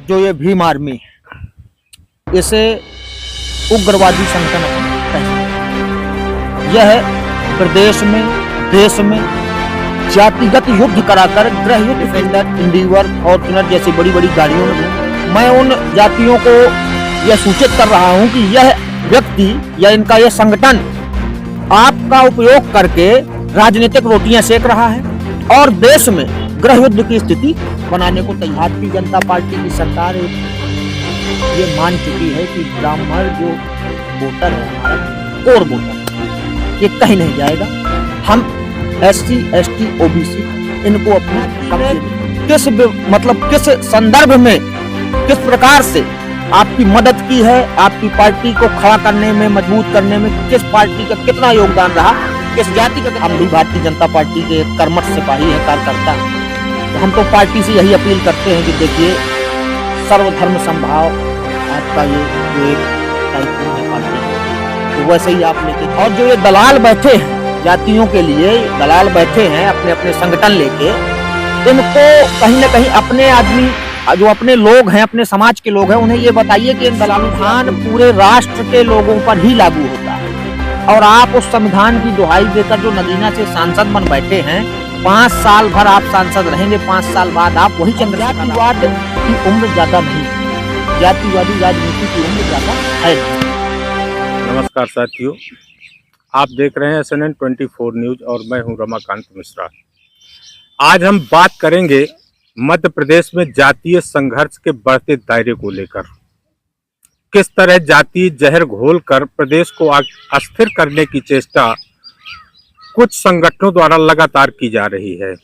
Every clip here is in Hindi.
जो ये भीम आर्मी है, इसे उग्रवादी संगठन कहते हैं। यह प्रदेश में, देश में जातिगत युद्ध कराकर गृह युद्ध, डिफेंडर, इंडिवर, फॉर्च्यूनर जैसी बड़ी बड़ी गाड़ियों में मैं उन जातियों को यह सूचित कर रहा हूं कि यह व्यक्ति या इनका यह संगठन आपका उपयोग करके राजनीतिक रोटियां सेक रहा है और देश में गृह युद्ध की स्थिति बनाने को तैयार। भारतीय जनता पार्टी की सरकार ये मान चुकी है कि ब्राह्मण जो वोटर है, हमारा कोर वोटर, ये कहीं नहीं जाएगा। हम SC, ST, OBC इनको अपना किस संदर्भ में, किस प्रकार से आपकी मदद की है, आपकी पार्टी को खड़ा करने में, मजबूत करने में किस पार्टी का कितना योगदान रहा, किस जाति का। हम भी भारतीय जनता पार्टी के कर्मठ सिपाही है, कार्यकर्ता है, तो हम तो पार्टी से यही अपील करते हैं कि देखिए सर्वधर्म संभाव आपका ये जो एक टाइकून है पार्टी, तो वैसे ही आप लेके। और जो ये दलाल बैठे हैं जातियों के लिए, दलाल बैठे हैं अपने अपने संगठन लेके, इनको कहीं ना कहीं अपने आदमी जो अपने लोग हैं, अपने समाज के लोग हैं, उन्हें ये बताइए कि इन दलालों संविधान पूरे राष्ट्र के लोगों पर ही लागू होता है। और आप उस संविधान की दुहाई देकर जो नगीना से सांसद बन बैठे हैं, 5 साल भर आप सांसद रहेंगे, 5 साल बाद आप वही जातिवाद की उम्र ज्यादा नहीं, जातिवादी राजनीति की उम्र ज्यादा है। नमस्कार साथियों, आप देख रहे हैं SNN 24 न्यूज और मैं हूं रमाकांत मिश्रा। आज हम बात करेंगे मध्य प्रदेश में जातीय संघर्ष के बढ़ते दायरे को लेकर। किस तरह जातीय जहर घोलकर प्रदेश को अस्थिर करने की चेष्टा कुछ संगठनों द्वारा लगातार की जा रही है,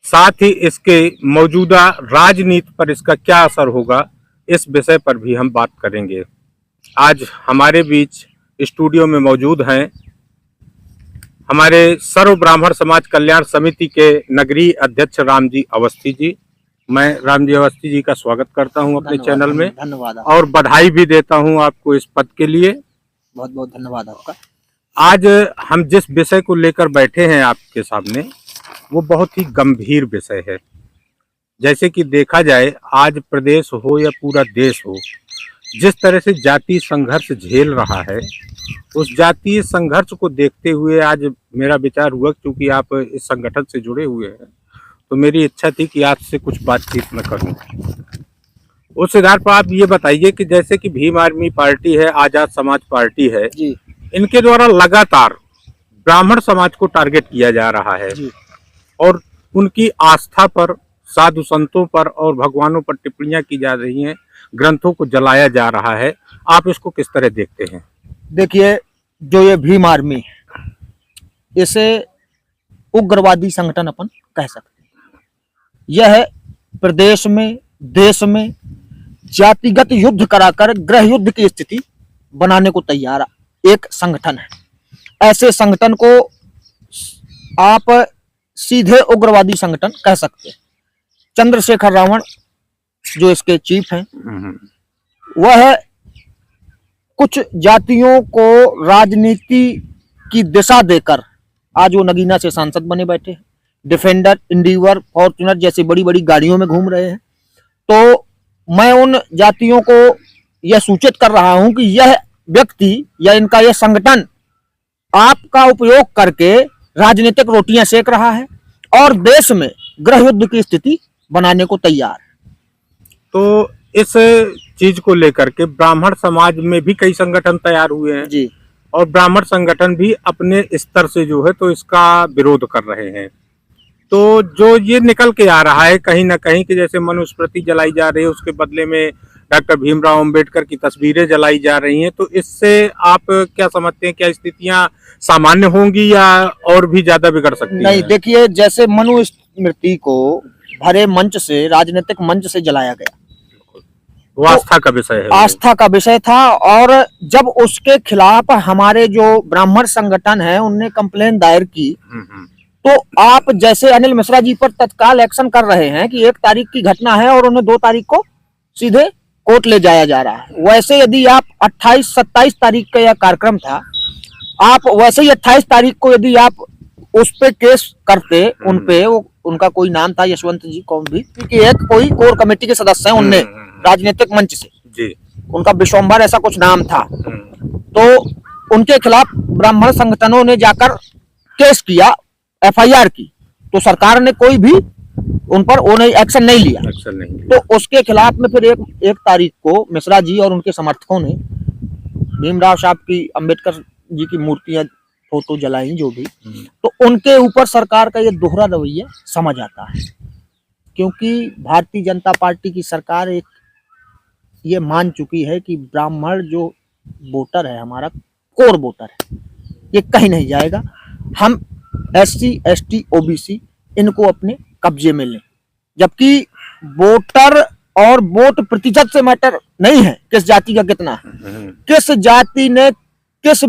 साथ ही इसके मौजूदा राजनीति पर इसका क्या असर होगा, इस विषय पर भी हम बात करेंगे। आज हमारे बीच स्टूडियो में मौजूद हैं हमारे सर्व ब्राह्मण समाज कल्याण समिति के नगरीय अध्यक्ष रामजी अवस्थी जी। मैं रामजी अवस्थी जी का स्वागत करता हूं अपने चैनल में। धन्यवाद और बधाई भी देता हूं आपको इस पद के लिए। बहुत बहुत धन्यवाद आपका। आज हम जिस विषय को लेकर बैठे हैं आपके सामने, वो बहुत ही गंभीर विषय है। जैसे कि देखा जाए, आज प्रदेश हो या पूरा देश हो, जिस तरह से जातीय संघर्ष झेल रहा है, उस जातीय संघर्ष को देखते हुए आज मेरा विचार हुआ, क्योंकि आप इस संगठन से जुड़े हुए हैं, तो मेरी इच्छा थी कि आपसे कुछ बातचीत मैं करूं। उस आधार पर आप ये बताइए कि जैसे कि भीम आर्मी पार्टी है, आजाद समाज पार्टी है जी, इनके द्वारा लगातार ब्राह्मण समाज को टारगेट किया जा रहा है जी। और उनकी आस्था पर, साधु संतों पर और भगवानों पर टिप्पणियां की जा रही हैं, ग्रंथों को जलाया जा रहा है। आप इसको किस तरह देखते हैं? देखिए, जो ये भीम आर्मी है, इसे उग्रवादी संगठन अपन कह सकते हैं। यह प्रदेश में, देश में जातिगत युद्ध कराकर गृह युद्ध की स्थिति बनाने को तैयार एक संगठन है। ऐसे संगठन को आप सीधे उग्रवादी संगठन कह सकते हैं। चंद्रशेखर रावण जो इसके चीफ हैं, वह कुछ जातियों को राजनीति की दिशा देकर आज वो नगीना से सांसद बने बैठे हैं, डिफेंडर, इंडिवर, फॉर्च्यूनर जैसी बड़ी बड़ी गाड़ियों में घूम रहे हैं। तो मैं उन जातियों को यह सूचित कर रहा हूं कि यह व्यक्ति या इनका यह संगठन आपका उपयोग करके राजनीतिक रोटियां सेक रहा है और देश में गृह युद्ध की स्थिति बनाने को तैयार है। तो इस चीज को लेकर के ब्राह्मण समाज में भी कई संगठन तैयार हुए हैं जी, और ब्राह्मण संगठन भी अपने स्तर से जो है तो इसका विरोध कर रहे हैं। तो जो ये निकल के आ रहा है कहीं ना कहीं कि जैसे मनुस्मृति जलाई जा रही है, उसके बदले में डॉक्टर भीमराव अंबेडकर की तस्वीरें जलाई जा रही हैं, तो इससे आप क्या समझते हैं? क्या स्थितियां सामान्य होंगी या और भी ज्यादा बिगड़ सकती हैं? नहीं, देखिए, जैसे मनुस्मृति को भरे मंच से, राजनीतिक मंच से जलाया गया, वो आस्था का विषय है, आस्था का विषय था। और जब उसके खिलाफ हमारे जो ब्राह्मण संगठन है उनने कंप्लेन दायर की, तो आप जैसे अनिल मिश्रा जी पर तत्काल एक्शन कर रहे हैं कि 1 तारीख की घटना है और उन्हें 2 तारीख को सीधे कोर्ट ले जाया जा रहा है। वैसे यदि आप 28-27 तारीख का यह कार्यक्रम था, आप वैसे ही 28 तारीख को यदि आप उस पे केस करते, उन पे वो उनका कोई नाम था यशवंत जी कौन भी कि एक कोई कोर कमेटी के सदस्य हैं उनने राजनीतिक मंच से जी। उनका विश्वम्भर ऐसा कुछ नाम था। तो उनके खिलाफ ब्राह्मण संगठनों ने जाकर केस किया, FIR की, तो सरकार ने कोई भी उन पर एक्शन नहीं लिया। तो उसके खिलाफ में फिर एक तारीख को मिश्रा जी और उनके समर्थकों ने भीमराव साहब की, अंबेडकर जी की मूर्तियां फोटो जलाई जो भी, तो उनके ऊपर सरकार का ये दोहरा रवैया समझ आता है। क्योंकि भारतीय जनता पार्टी की सरकार एक ये मान चुकी है कि ब्राह्मण जो वोटर है, हमारा कोर वोटर है, ये कहीं नहीं जाएगा। हम SC ST OBC इनको अपने कब्जे में लें, जबकि वोटर और वोट प्रतिशत से मैटर नहीं है किस जाति का कितना है, किस जाति ने किस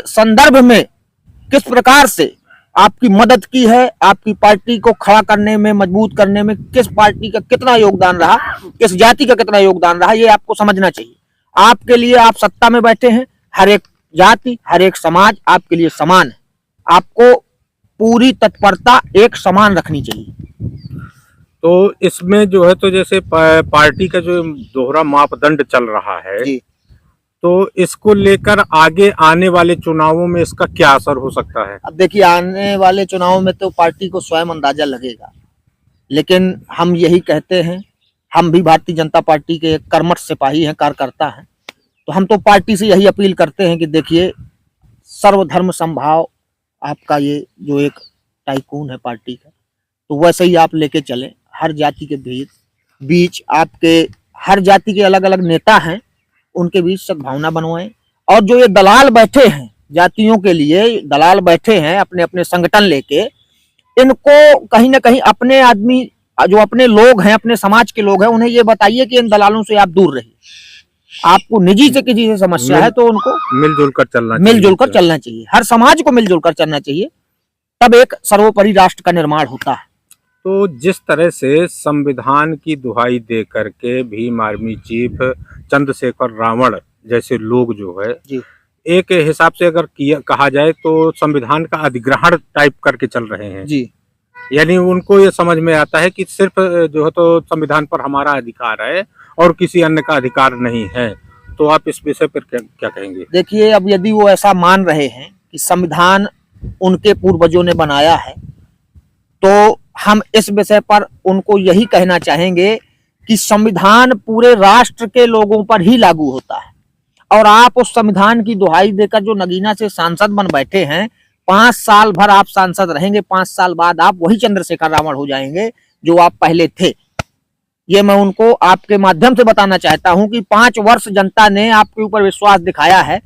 संदर्भ में किस प्रकार से आपकी मदद की है, आपकी पार्टी को खड़ा करने में, मजबूत करने में किस पार्टी का कितना योगदान रहा, किस जाति का कितना योगदान रहा, ये आपको समझना चाहिए। आपके लिए आप सत्ता में बैठे हैं, हर एक जाति, हर एक समाज आपके लिए समान है। आपको पूरी तत्परता एक समान रखनी चाहिए। तो इसमें जो है, तो जैसे पार्टी का जो दोहरा मापदंड चल रहा है जी, तो इसको लेकर आगे आने वाले चुनावों में इसका क्या असर हो सकता है? अब देखिए, आने वाले चुनावों में तो पार्टी को स्वयं अंदाजा लगेगा, लेकिन हम यही कहते हैं, हम भी भारतीय जनता पार्टी के कर्मठ सिपाही हैं, कार्यकर्ता हैं, तो हम तो पार्टी से यही अपील करते हैं कि देखिए, सर्वधर्म समभाव आपका ये जो एक टाइकून है पार्टी का, तो वैसे ही आप लेके चलें। हर जाति के बीच आपके हर जाति के अलग अलग नेता हैं, उनके बीच सद्भावना बनवाएं। और जो ये दलाल बैठे हैं, जातियों के लिए दलाल बैठे हैं अपने अपने संगठन लेके, इनको कहीं ना कहीं अपने आदमी जो अपने लोग हैं, अपने समाज के लोग हैं, उन्हें ये बताइए कि इन दलालों से आप दूर रहिए। आपको निजी से किसी से समस्या है तो उनको मिलजुल कर चलना चाहिए। हर समाज को मिलजुल कर चलना चाहिए, तब एक सर्वोपरि राष्ट्र का निर्माण होता है। तो जिस तरह से संविधान की दुहाई दे करके भीम आर्मी चीफ, चंद्रशेखर रावण जैसे लोग जो है जी, एक हिसाब से अगर कहा जाए तो संविधान का अधिग्रहण टाइप करके चल रहे हैं जी, यानी उनको ये समझ में आता है कि सिर्फ जो है तो संविधान पर हमारा अधिकार है और किसी अन्य का अधिकार नहीं है। तो आप इस विषय पर क्या कहेंगे? देखिए, अब यदि वो ऐसा मान रहे हैं कि संविधान उनके पूर्वजों ने बनाया है, तो हम इस विषय पर उनको यही कहना चाहेंगे कि संविधान पूरे राष्ट्र के लोगों पर ही लागू होता है। और आप उस संविधान की दुहाई देकर जो नगीना से सांसद बन बैठे हैं, 5 साल भर आप सांसद रहेंगे, 5 साल बाद आप वही चंद्रशेखर रावण हो जाएंगे जो आप पहले थे। ये मैं उनको आपके माध्यम से बताना चाहता हूं कि 5 वर्ष जनता ने आपके ऊपर विश्वास दिखाया है।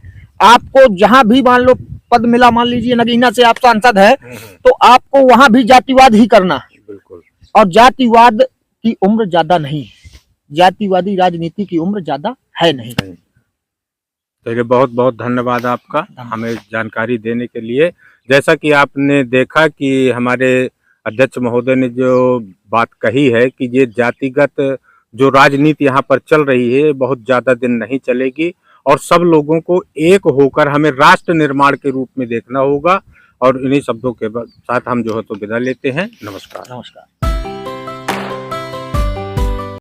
आपको जहां भी मान लो पद मिला, मान लीजिए नगीना से आप सांसद है, तो आपको वहां भी जातिवाद ही करना है। बिल्कुल। और जातिवाद की उम्र ज्यादा नहीं है, जातिवादी राजनीति की उम्र ज्यादा है नहीं। तो बहुत बहुत धन्यवाद आपका हमें जानकारी देने के लिए। जैसा कि आपने देखा कि हमारे अध्यक्ष महोदय ने जो बात कही है कि ये जातिगत जो राजनीति यहाँ पर चल रही है बहुत ज़्यादा दिन नहीं चलेगी और सब लोगों को एक होकर हमें राष्ट्र निर्माण के रूप में देखना होगा। और इन्हीं शब्दों के साथ हम जो है तो विदा लेते हैं। नमस्कार।